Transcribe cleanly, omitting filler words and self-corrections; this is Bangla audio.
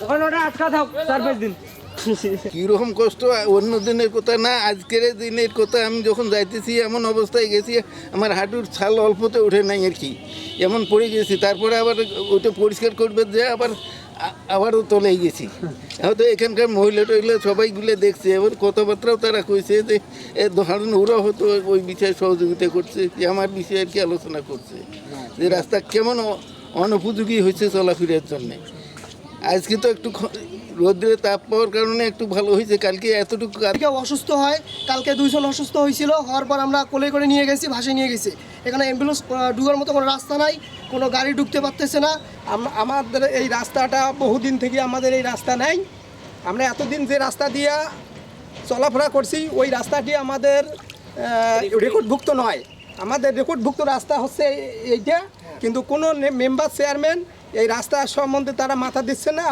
ওখানে ওটা আটকা থাক 4-5 দিন। কীরকম কষ্ট অন্য দিনের কথা না, আজকের দিনের কথা। আমি যখন যাইতেছি এমন অবস্থায় গেছি, আমার হাঁটুর ছাল অল্পতে ওঠে নাই আর কি, এমন পড়ে গেছি। তারপরে আবার ওইটা পরিষ্কার করবে যে আবারও তলেই গেছি। হয়তো এখানকার মহিলা টহিলা সবাইগুলো দেখছে, এবার কথাবার্তাও তারা কইছে যে ধরেন ওরা হয়তো ওই বিষয়ে সহযোগিতা করছে, যে আমার বিষয়ে আর কি আলোচনা করছে যে রাস্তা কেমন অনুপযোগী হয়েছে চলাফেরার জন্যে। আজকে তো একটু রোদ্রে তাপ পাওয়ার কারণে একটু ভালো হয়েছে, কালকে এতটুকু কালকে অসুস্থ হয়, কালকে 2 জন অসুস্থ হয়েছিল, হওয়ার পর আমরা কোলে করে নিয়ে গেছি, ভাসে নিয়ে গেছি। এখানে অ্যাম্বুলেন্স ঢুকার মতো কোনো রাস্তা নাই, কোনো গাড়ি ঢুকতে পারতেছে না। আমাদের এই রাস্তাটা বহুদিন থেকে আমাদের এই রাস্তা নাই। আমরা এতদিন যে রাস্তা দিয়ে চলাফেরা করছি ওই রাস্তাটি আমাদের রেকর্ডভুক্ত নয়। আমাদের রেকর্ডভুক্ত রাস্তা হচ্ছে এইটা, কিন্তু কোনো মেম্বার চেয়ারম্যান এই রাস্তা সম্বন্ধে তারা মাথা দিচ্ছে না।